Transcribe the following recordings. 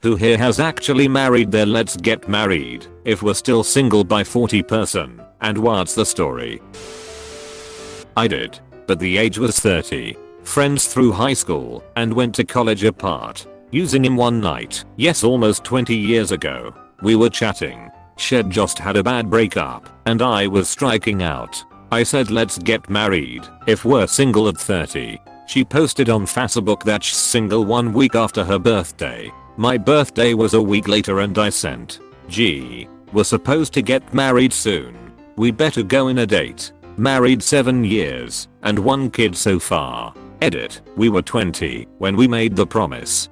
Who here has actually married their let's get married if we're still single by 40 person, and what's the story? I did, but the age was 30. Friends through high school and went to college apart. Using him one night, yes, almost 20 years ago. We were chatting. She'd just had a bad breakup and I was striking out. I said let's get married if we're single at 30. She posted on Facebook that she's single 1 week after her birthday. My birthday was a week later and I sent, "Gee, we're supposed to get married soon. We better go on a date. Married 7 years and 1 kid so far." Edit. We were 20 when we made the promise.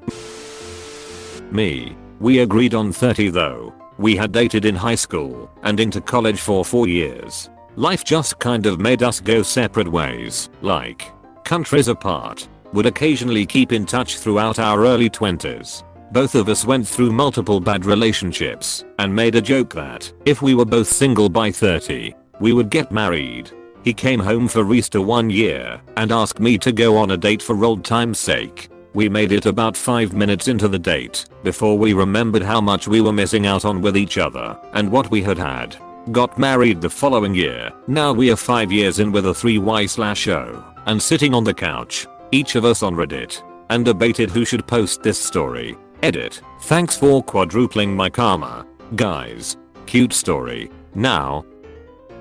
Me. We agreed on 30 though. We had dated in high school and into college for 4 years. Life just kind of made us go separate ways, like countries apart. Would occasionally keep in touch throughout our early 20s. Both of us went through multiple bad relationships and made a joke that if we were both single by 30, we would get married. He came home for Easter 1 year and asked me to go on a date for old time's sake. We made it about 5 minutes into the date before we remembered how much we were missing out on with each other and what we had. Got married the following year. Now we are 5 years in with a 3Y/O and sitting on the couch, each of us on Reddit, and debated who should post this story. Edit. Thanks for quadrupling my karma. Guys. Cute story. Now,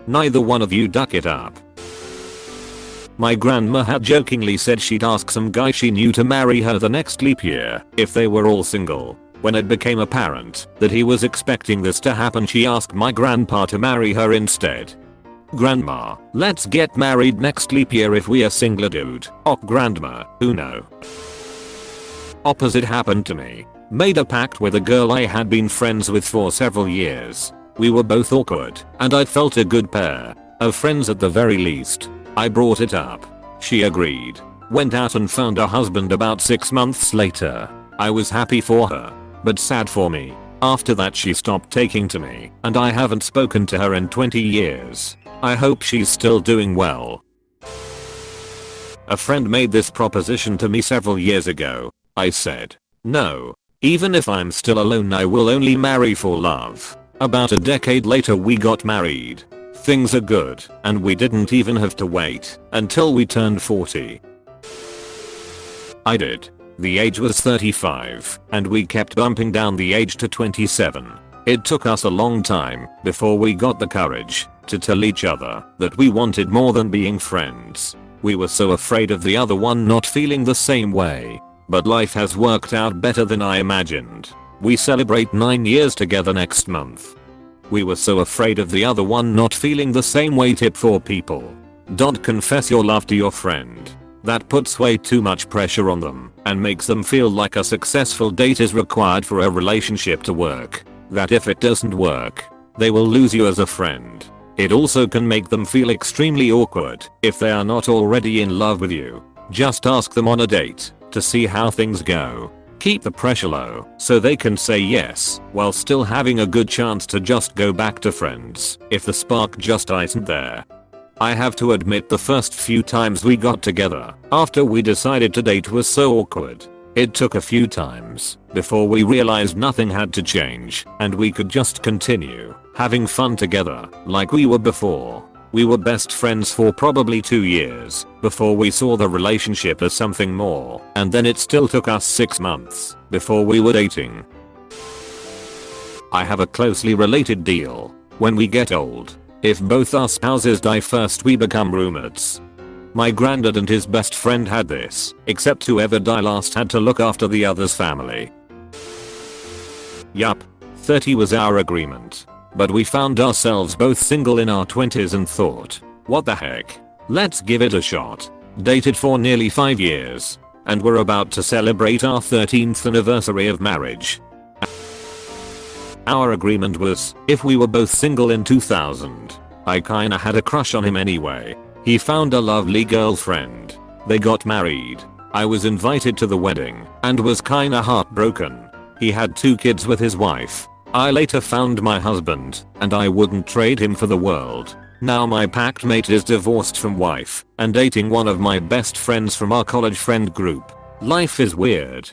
neither one of you duck it up. My grandma had jokingly said she'd ask some guy she knew to marry her the next leap year if they were all single. When it became apparent that he was expecting this to happen, she asked my grandpa to marry her instead. Grandma, let's get married next leap year if we are single, dude. Oh grandma, who know? Opposite happened to me. Made a pact with a girl I had been friends with for several years. We were both awkward and I felt a good pair of friends at the very least. I brought it up. She agreed. Went out and found a husband about 6 months later. I was happy for her, but sad for me. After that she stopped taking to me and I haven't spoken to her in 20 years. I hope she's still doing well. A friend made this proposition to me several years ago. I said, no. Even if I'm still alone I will only marry for love. About a decade later we got married. Things are good and we didn't even have to wait until we turned 40. I did. The age was 35 and we kept bumping down the age to 27. It took us a long time before we got the courage to tell each other that we wanted more than being friends. We were so afraid of the other one not feeling the same way. But life has worked out better than I imagined. We celebrate 9 years together next month. We were so afraid of the other one not feeling the same way. Tip for people. Don't confess your love to your friend. That puts way too much pressure on them and makes them feel like a successful date is required for a relationship to work. That if it doesn't work, they will lose you as a friend. It also can make them feel extremely awkward if they are not already in love with you. Just ask them on a date to see how things go. Keep the pressure low so they can say yes while still having a good chance to just go back to friends if the spark just isn't there. I have to admit the first few times we got together after we decided to date was so awkward. It took a few times before we realized nothing had to change and we could just continue having fun together like we were before. We were best friends for probably 2 years before we saw the relationship as something more, and then it still took us 6 months before we were dating. I have a closely related deal. When we get old, if both our spouses die first we become roommates. My granddad and his best friend had this, except whoever died last had to look after the other's family. Yup, 30 was our agreement. But we found ourselves both single in our 20s and thought, what the heck? Let's give it a shot. Dated for nearly 5 years. And we're about to celebrate our 13th anniversary of marriage. Our agreement was, if we were both single in 2000, I kinda had a crush on him anyway. He found a lovely girlfriend. They got married. I was invited to the wedding and was kinda heartbroken. He had 2 kids with his wife. I later found my husband, and I wouldn't trade him for the world. Now my pact mate is divorced from wife and dating one of my best friends from our college friend group. Life is weird.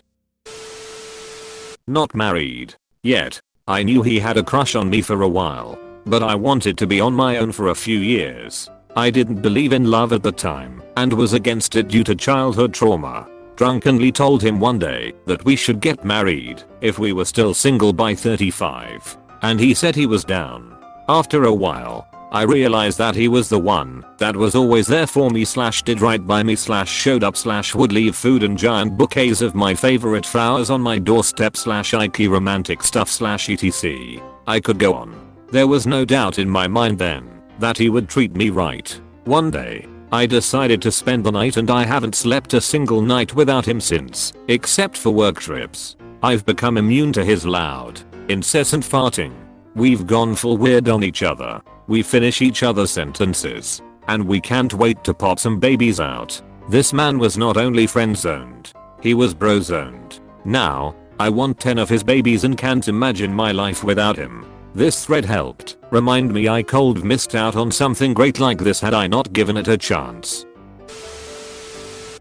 not married yet. I knew he had a crush on me for a while, but I wanted to be on my own for a few years. I didn't believe in love at the time and was against it due to childhood trauma. Drunkenly told him one day that we should get married if we were still single by 35, and he said he was down. After a while, I realized that he was the one that was always there for me / did right by me / showed up / would leave food and giant bouquets of my favorite flowers on my doorstep / Ike romantic stuff / etc. I could go on. There was no doubt in my mind then that he would treat me right. One day, I decided to spend the night and I haven't slept a single night without him since, except for work trips. I've become immune to his loud, incessant farting. We've gone full weird on each other. We finish each other's sentences, and we can't wait to pop some babies out. This man was not only friend zoned, he was bro zoned. Now, I want 10 of his babies and can't imagine my life without him. This thread helped remind me I could missed out on something great like this had I not given it a chance.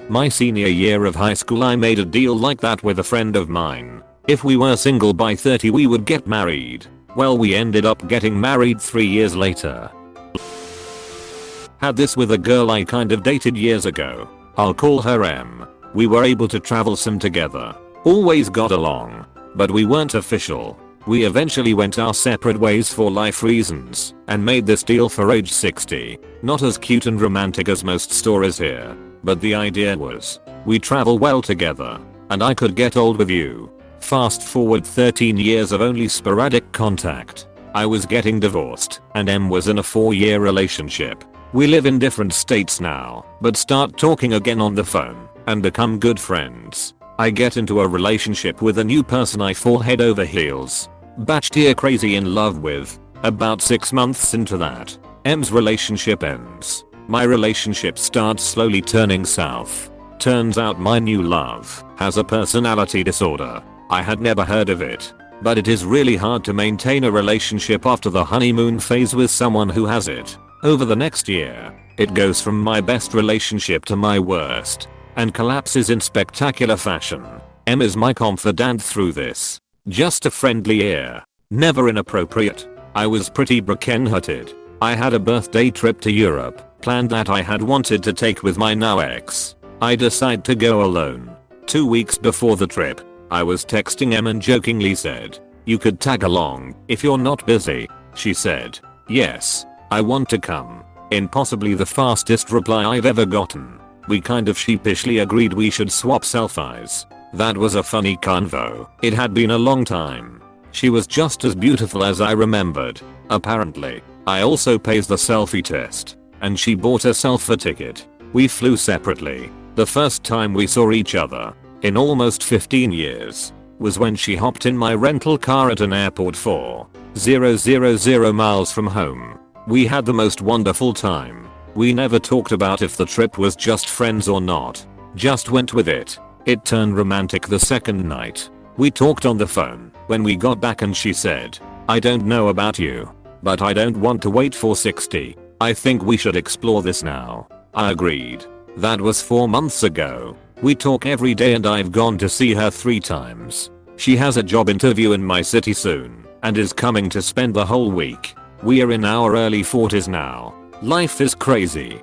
My senior year of high school I made a deal like that with a friend of mine. If we were single by 30 we would get married. Well, we ended up getting married 3 years later. Had this with a girl I kind of dated years ago. I'll call her M. We were able to travel some together. Always got along. But we weren't official. We eventually went our separate ways for life reasons and made this deal for age 60. Not as cute and romantic as most stories here, but the idea was, we travel well together and I could get old with you. Fast forward 13 years of only sporadic contact. I was getting divorced and M was in a 4-year relationship. We live in different states now, but start talking again on the phone and become good friends. I get into a relationship with a new person I fall head over heels, batshit crazy in love with. About 6 months into that, M's relationship ends. My relationship starts slowly turning south. Turns out my new love has a personality disorder. I had never heard of it, but it is really hard to maintain a relationship after the honeymoon phase with someone who has it. Over the next year, it goes from my best relationship to my worst, and collapses in spectacular fashion. M is my confidant through this. Just a friendly ear. Never inappropriate. I was pretty brokenhearted. I had a birthday trip to Europe, planned that I had wanted to take with my now ex. I decide to go alone. 2 weeks before the trip, I was texting M and jokingly said, "You could tag along if you're not busy." She said, "Yes, I want to come." In possibly the fastest reply I've ever gotten. We kind of sheepishly agreed we should swap selfies. That was a funny convo. It had been a long time. She was just as beautiful as I remembered. Apparently, I also passed the selfie test, and she bought herself a ticket. We flew separately. The first time we saw each other, in almost 15 years, was when she hopped in my rental car at an airport 4,000 miles from home. We had the most wonderful time. We never talked about if the trip was just friends or not. Just went with it. It turned romantic the second night. We talked on the phone when we got back and she said, "I don't know about you, but I don't want to wait for 60. I think we should explore this now." I agreed. That was 4 months ago. We talk every day and I've gone to see her 3 times. She has a job interview in my city soon and is coming to spend the whole week. We are in our early 40s now. Life is crazy.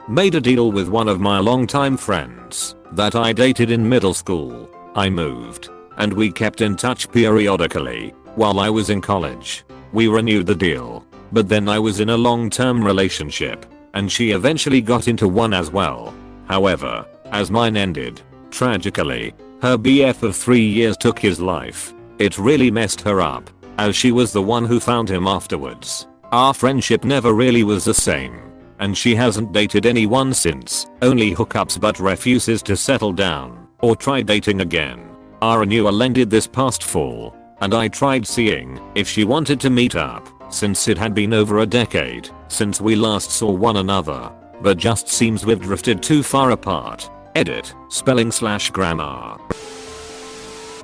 Made a deal with one of my longtime friends that I dated in middle school. I moved, and we kept in touch periodically while I was in college. We renewed the deal, but then I was in a long-term relationship, and she eventually got into one as well. However, as mine ended, tragically, her BF of 3 years took his life. It really messed her up, as she was the one who found him afterwards. Our friendship never really was the same, and she hasn't dated anyone since, only hookups, but refuses to settle down or try dating again. Our renewal ended this past fall, and I tried seeing if she wanted to meet up, since it had been over a decade since we last saw one another, but just seems we've drifted too far apart. Edit, spelling/grammar.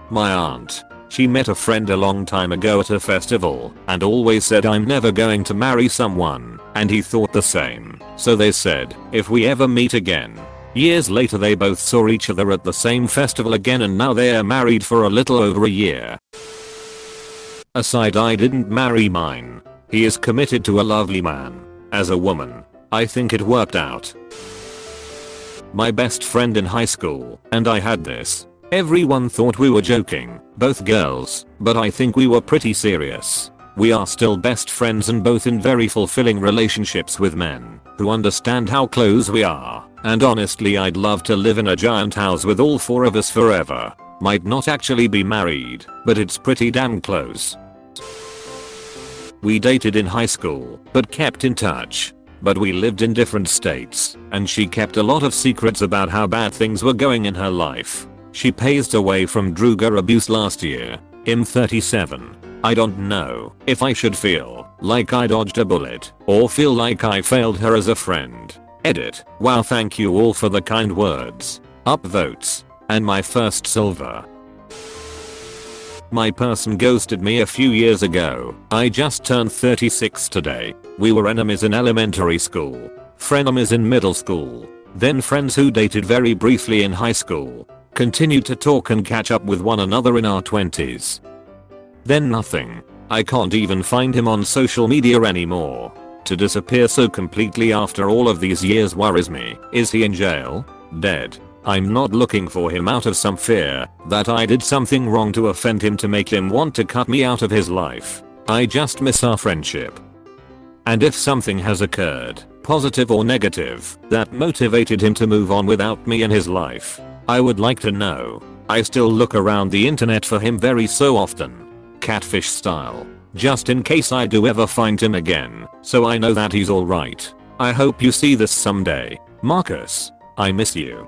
My aunt. She met a friend a long time ago at a festival and always said, "I'm never going to marry someone," and he thought the same. So they said, "If we ever meet again, Years later they both saw each other at the same festival again and now they are married for a little over a year. Aside, I didn't marry mine. He is committed to a lovely man. As a woman, I think it worked out. My best friend in high school and I had this. Everyone thought we were joking, both girls, but I think we were pretty serious. We are still best friends and both in very fulfilling relationships with men who understand how close we are, and honestly I'd love to live in a giant house with all four of us forever. Might not actually be married, but it's pretty damn close. We dated in high school, but kept in touch. But we lived in different states, and she kept a lot of secrets about how bad things were going in her life. She passed away from drug abuse last year. I'm 37. I don't know if I should feel like I dodged a bullet or feel like I failed her as a friend. Edit. Wow, thank you all for the kind words. Upvotes. And my first silver. My person ghosted me a few years ago. I just turned 36 today. We were enemies in elementary school, frenemies in middle school, then friends who dated very briefly in high school, continued to talk and catch up with one another in our 20s. Then nothing. I can't even find him on social media anymore. To disappear so completely after all of these years worries me. Is he in jail? Dead? I'm not looking for him out of some fear that I did something wrong to offend him to make him want to cut me out of his life. I just miss our friendship. And if something has occurred, positive or negative, that motivated him to move on without me in his life, I would like to know. I still look around the internet for him very so often. Catfish style. Just in case I do ever find him again, so I know that he's alright. I hope you see this someday. Marcus. I miss you.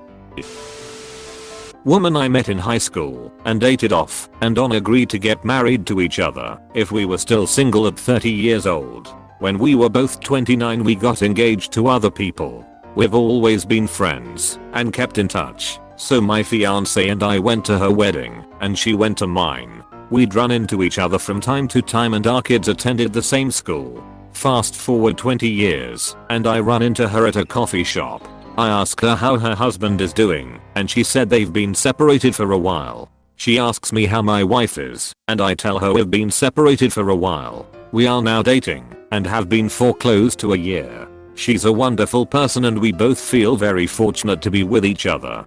Woman I met in high school and dated off and on, agreed to get married to each other if we were still single at 30 years old. When we were both 29 we got engaged to other people. We've always been friends and kept in touch, so my fiance and I went to her wedding and she went to mine. We'd run into each other from time to time and our kids attended the same school. Fast forward 20 years and I run into her at a coffee shop. I ask her how her husband is doing, and she said they've been separated for a while. She asks me how my wife is, and I tell her we've been separated for a while. We are now dating, and have been for close to a year. She's a wonderful person and we both feel very fortunate to be with each other.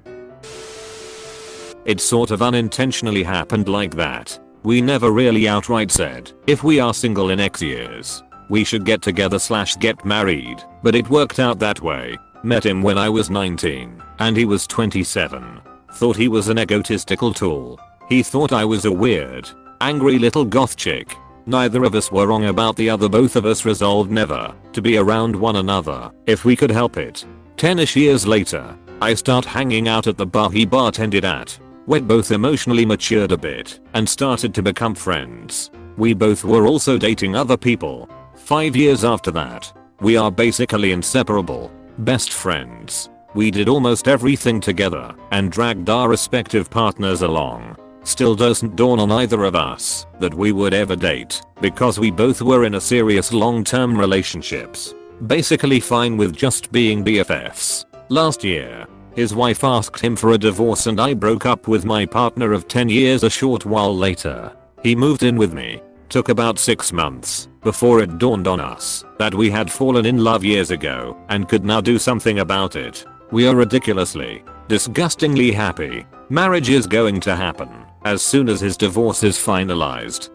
It sort of unintentionally happened like that. We never really outright said, if we are single in X years, we should get together / get married, but it worked out that way. Met him when I was 19 and he was 27. Thought he was an egotistical tool. He thought I was a weird, angry little goth chick. Neither of us were wrong about the other. Both of us resolved never to be around one another if we could help it. 10ish years later, I start hanging out at the bar he bartended at. We both emotionally matured a bit and started to become friends. We both were also dating other people. 5 years after that, we are basically inseparable. Best friends. We did almost everything together and dragged our respective partners along. Still doesn't dawn on either of us that we would ever date because we both were in a serious long-term relationships. Basically fine with just being BFFs. Last year, his wife asked him for a divorce and I broke up with my partner of 10 years a short while later. He moved in with me. Took about 6 months before it dawned on us that we had fallen in love years ago and could now do something about it. We are ridiculously, disgustingly happy. Marriage is going to happen as soon as his divorce is finalized.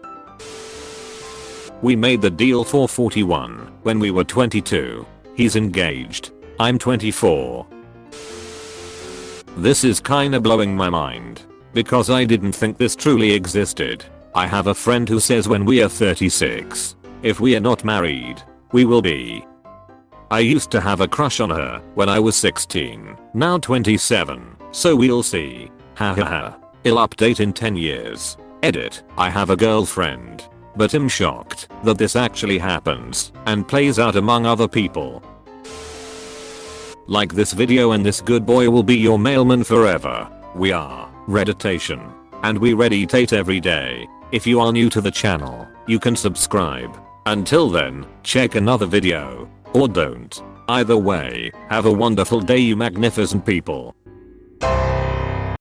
We made the deal for 41 when we were 22. He's engaged. I'm 24. This is kinda blowing my mind because I didn't think this truly existed. I have a friend who says when we are 36, if we are not married, we will be. I used to have a crush on her when I was 16, now 27, so we'll see. Hahaha. I'll update in 10 years. Edit. I have a girlfriend, but I'm shocked that this actually happens and plays out among other people. Like this video and this good boy will be your mailman forever. We are Redditation, and we Redditate every day. If you are new to the channel, you can subscribe. Until then, check another video, or don't. Either way, have a wonderful day you magnificent people.